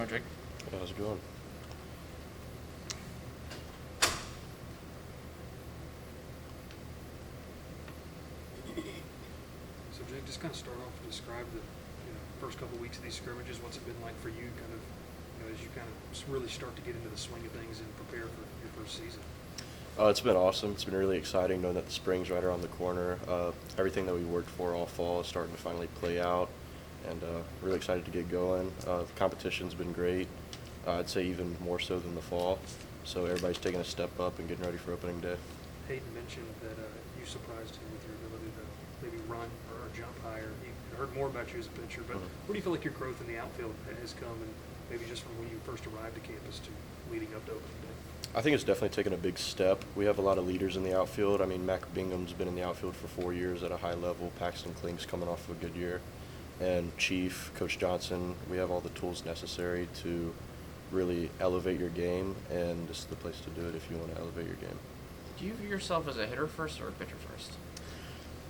going, Jake? How's it going? So Jake, just kind of start off and describe the first couple weeks of these scrimmages. What's it been like for you, kind of, as you kind of really start to get into the swing of things and prepare for your first season? It's been awesome. It's been really exciting knowing that the spring's right around the corner. Everything that we worked for all fall is starting to finally play out, and really excited to get going. The competition's been great. I'd say even more so than the fall. So everybody's taking a step up and getting ready for opening day. Hayden mentioned that you surprised him with your ability to maybe run or jump higher. He heard more about you as a pitcher, but what do you feel like your growth in the outfield has come, and maybe just from when you first arrived to campus to leading up to opening day? I think it's definitely taken a big step. We have a lot of leaders in the outfield. I mean, Mac Bingham's been in the outfield for 4 years at a high level. Paxton Klink's coming off of a good year. And Chief, Coach Johnson, we have all the tools necessary to really elevate your game, and this is the place to do it if you want to elevate your game. Do you view yourself as a hitter first or a pitcher first?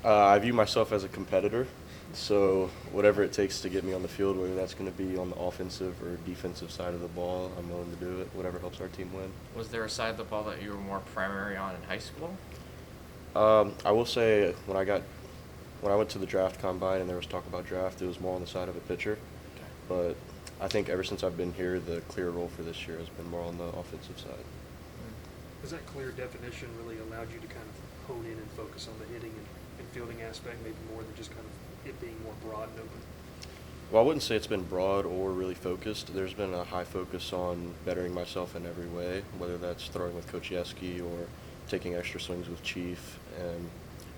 I view myself as a competitor, so whatever it takes to get me on the field, whether that's going to be on the offensive or defensive side of the ball, I'm willing to do it, whatever helps our team win. Was there a side of the ball that you were more primary on in high school? I will say when I went to the draft combine and there was talk about draft, it was more on the side of a pitcher. Okay. But I think ever since I've been here, the clear role for this year has been more on the offensive side. Has that clear definition really allowed you to kind of hone in and focus on the hitting and fielding aspect, maybe more than just kind of it being more broad and open? Well, I wouldn't say it's been broad or really focused. There's been a high focus on bettering myself in every way, whether that's throwing with Coach Yeski or taking extra swings with Chief, and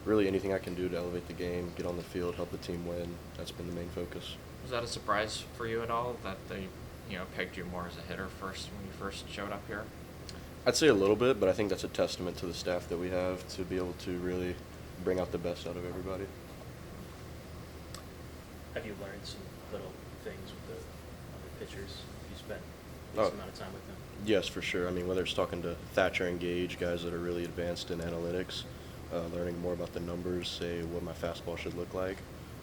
really anything I can do to elevate the game, get on the field, help the team win. That's been the main focus. Was that a surprise for you at all that they, pegged you more as a hitter first when you first showed up here? I'd say a little bit, but I think that's a testament to the staff that we have to be able to really bring out the best out of everybody. Have you learned some little things with the other pitchers? You spent a decent amount of time with them? Yes, for sure. I mean, whether it's talking to Thatcher and Gage, guys that are really advanced in analytics, learning more about the numbers, say what my fastball should look like,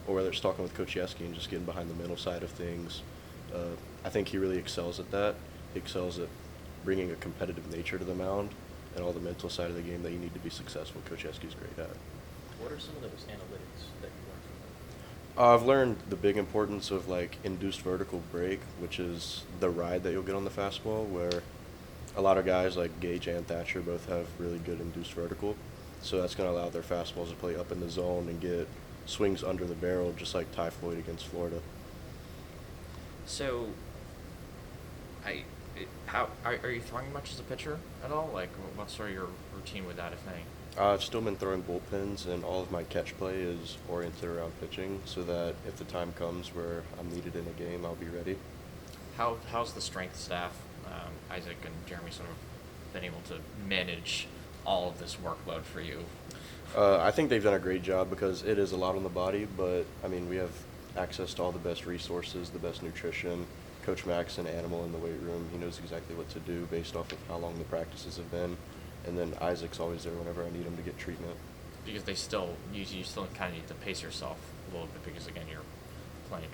or whether it's talking with Coach Yeski and just getting behind the mental side of things. I think he really excels at that. He excels at bringing a competitive nature to the mound and all the mental side of the game that you need to be successful. Coach Yeski's great at. What are some of those analytics that you learned from them? I've learned the big importance of induced vertical break, which is the ride that you'll get on the fastball, where a lot of guys like Gage and Thatcher both have really good induced vertical. So that's going to allow their fastballs to play up in the zone and get swings under the barrel, just like Ty Floyd against Florida. So, how are you throwing much as a pitcher at all? Like, what's sort of your routine with that, if any? I've still been throwing bullpens, and all of my catch play is oriented around pitching, so that if the time comes where I'm needed in a game, I'll be ready. How's the strength staff, Isaac and Jeremy, sort of been able to manage all of this workload for you? I think they've done a great job because it is a lot on the body, but I mean, we have access to all the best resources, the best nutrition. Coach Mac's an animal in the weight room. He knows exactly what to do based off of how long the practices have been. And then Isaac's always there whenever I need him to get treatment. Because you still kind of need to pace yourself a little bit because, again, you're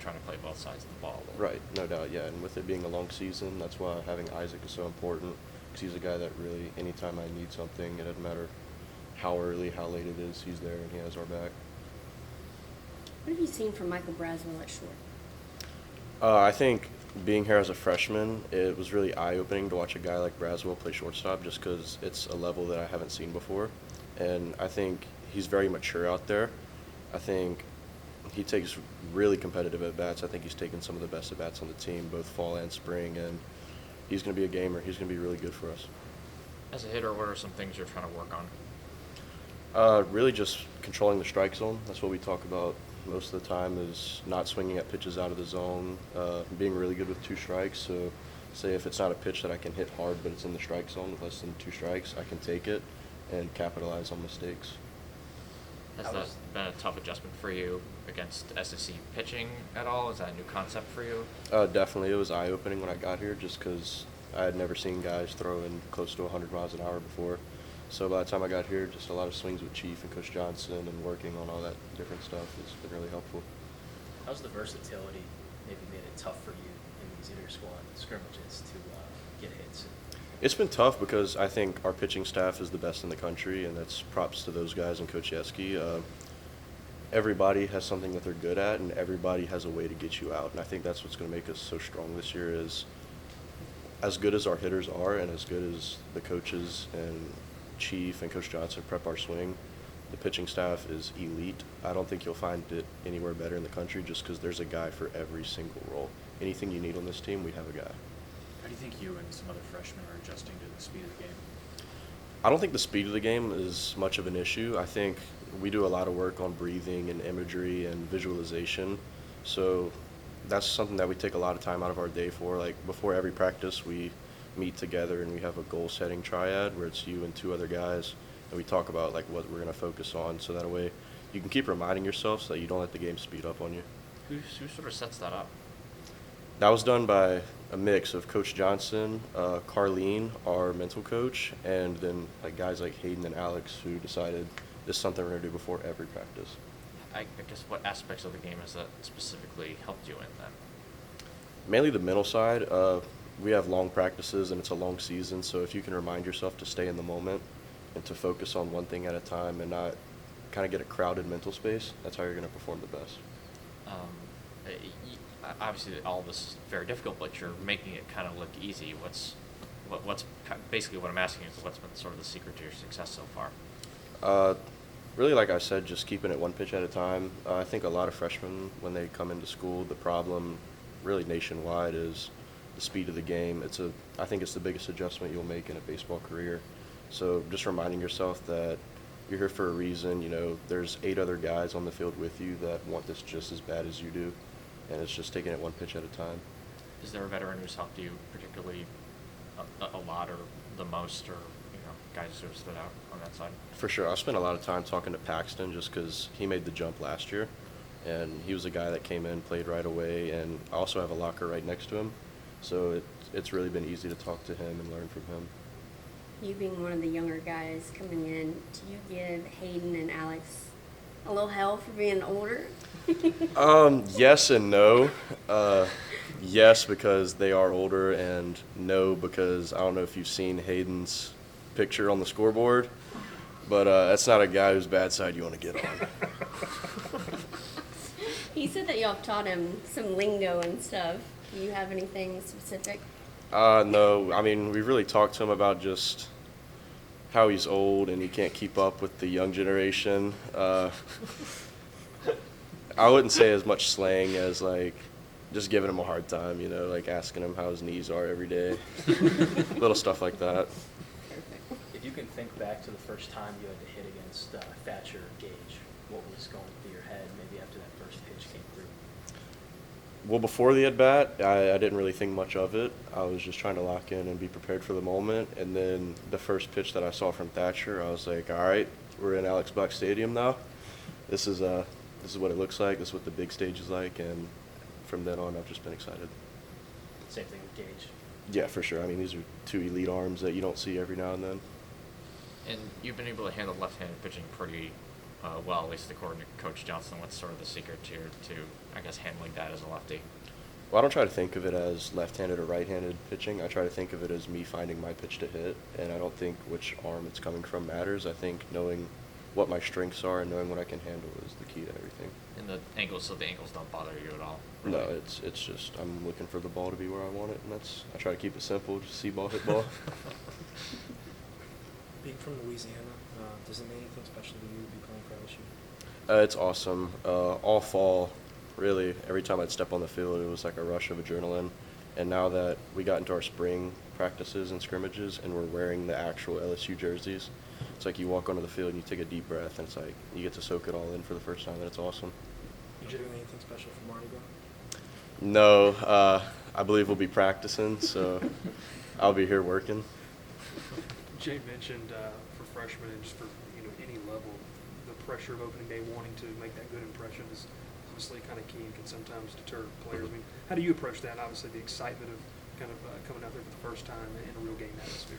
trying to play both sides of the ball. Right, no doubt, yeah. And with it being a long season, that's why having Isaac is so important, because he's a guy that really, anytime I need something, it doesn't matter how early, how late it is, he's there and he has our back. What have you seen from Michael Braswell at short? I think being here as a freshman, it was really eye-opening to watch a guy like Braswell play shortstop just because it's a level that I haven't seen before. And I think he's very mature out there. I think he takes really competitive at-bats. I think he's taken some of the best at-bats on the team, both fall and spring, and he's going to be a gamer. He's going to be really good for us. As a hitter, what are some things you're trying to work on? Really just controlling the strike zone. That's what we talk about most of the time, is not swinging at pitches out of the zone, being really good with 2 strikes. So say if it's not a pitch that I can hit hard but it's in the strike zone with less than 2 strikes, I can take it and capitalize on mistakes. Has that been a tough adjustment for you against SEC pitching at all? Is that a new concept for you? Definitely. It was eye-opening when I got here just because I had never seen guys throwing close to 100 miles an hour before. So by the time I got here, just a lot of swings with Chief and Coach Johnson and working on all that different stuff has been really helpful. How's the versatility maybe made it tough for you in these these inter-squad scrimmages to get hits? It's been tough because I think our pitching staff is the best in the country, and that's props to those guys and Coach Yeski. Everybody has something that they're good at, and everybody has a way to get you out. And I think that's what's going to make us so strong this year is as good as our hitters are and as good as the coaches and Chief and Coach Johnson prep our swing, the pitching staff is elite. I don't think you'll find it anywhere better in the country just because there's a guy for every single role. Anything you need on this team, we have a guy. How do you think you and some other freshmen are adjusting to the speed of the game? I don't think the speed of the game is much of an issue. I think we do a lot of work on breathing and imagery and visualization. So that's something that we take a lot of time out of our day for. Like before every practice, we meet together and we have a goal setting triad where it's you and two other guys, and we talk about like what we're going to focus on. So that way you can keep reminding yourself so that you don't let the game speed up on you. Who sort of sets that up? That was done by a mix of Coach Johnson, Carlene, our mental coach, and then like guys like Hayden and Alex who decided this is something we're going to do before every practice. I guess what aspects of the game has that specifically helped you in then? Mainly the mental side. We have long practices and it's a long season, so if you can remind yourself to stay in the moment and to focus on one thing at a time and not kind of get a crowded mental space, that's how you're going to perform the best. Obviously, all this is very difficult, but you're making it kind of look easy. What's basically what I'm asking is what's been sort of the secret to your success so far? Really, like I said, just keeping it one pitch at a time. I think a lot of freshmen, when they come into school, the problem really nationwide is the speed of the game. I think it's the biggest adjustment you'll make in a baseball career. So just reminding yourself that you're here for a reason. You know, there's 8 other guys on the field with you that want this just as bad as you do, and it's just taking it one pitch at a time. Is there a veteran who's helped you particularly a lot or the most, or guys who have stood out on that side? For sure. I spent a lot of time talking to Paxton just because he made the jump last year, and he was a guy that came in, played right away, and I also have a locker right next to him. So it's really been easy to talk to him and learn from him. You being one of the younger guys coming in, do you give Hayden and Alex a little hell for being older? Yes and no. Yes, because they are older, and no, because I don't know if you've seen Hayden's picture on the scoreboard, but that's not a guy whose bad side you want to get on. He said that y'all taught him some lingo and stuff. Do you have anything specific? No, I mean, we really talked to him about just how he's old and he can't keep up with the young generation. I wouldn't say as much slang as like just giving him a hard time, like asking him how his knees are every day. Little stuff like that. Perfect. If you can think back to the first time you had to hit against Thatcher Gage, what was going through your head maybe after that first pitch came through? Well, before the at-bat, I didn't really think much of it. I was just trying to lock in and be prepared for the moment. And then the first pitch that I saw from Thatcher, I was like, all right, we're in Alex Buck Stadium now. This is what it looks like. This is what the big stage is like. And from then on, I've just been excited. Same thing with Gage. Yeah, for sure. I mean, these are 2 elite arms that you don't see every now and then. And you've been able to handle left-handed pitching pretty well, at least according to Coach Johnson. What's sort of the secret to I guess, handling that as a lefty? Well, I don't try to think of it as left-handed or right-handed pitching. I try to think of it as me finding my pitch to hit, and I don't think which arm it's coming from matters. I think knowing what my strengths are and knowing what I can handle is the key to everything. And the angles don't bother you at all? No, Really? it's just I'm looking for the ball to be where I want it, and I try to keep it simple, just see ball, hit ball. Being from Louisiana, does it mean anything special to you to be playing for LSU? It's awesome. All fall, really, every time I'd step on the field, it was like a rush of adrenaline. And now that we got into our spring practices and scrimmages and we're wearing the actual LSU jerseys, it's like you walk onto the field and you take a deep breath, and it's like you get to soak it all in for the first time, and it's awesome. You doing anything special for Mardi Gras? No, I believe we'll be practicing, so I'll be here working. Jay mentioned for freshmen and just for any level, the pressure of opening day, wanting to make that good impression is obviously kind of key and can sometimes deter players. I mean, how do you approach that? Obviously, the excitement of kind of coming out there for the first time in a real game atmosphere.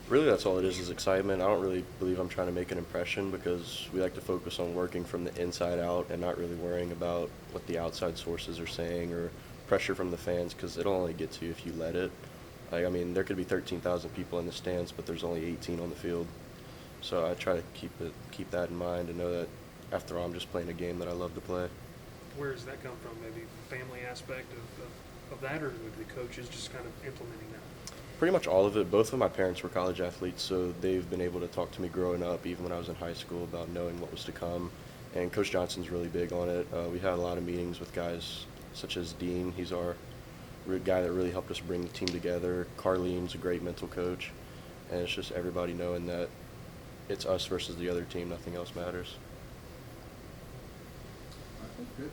Really, that's all it is excitement. I don't really believe I'm trying to make an impression because we like to focus on working from the inside out and not really worrying about what the outside sources are saying or pressure from the fans because it'll only get to you if you let it. Like, I mean, there could be 13,000 people in the stands, but there's only 18 on the field. So I try to keep that in mind and know that after all, I'm just playing a game that I love to play. Where does that come from? Maybe family aspect of that, or maybe the coaches just kind of implementing that? Pretty much all of it. Both of my parents were college athletes, so they've been able to talk to me growing up, even when I was in high school, about knowing what was to come. And Coach Johnson's really big on it. We had a lot of meetings with guys such as Dean. He's our guy that really helped us bring the team together. Carlene's a great mental coach. And it's just everybody knowing that it's us versus the other team. Nothing else matters. I think good.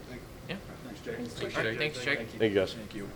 Yeah. Thanks, Jake. Thanks, All right, thanks, Jake. Thank you, guys. Thank you.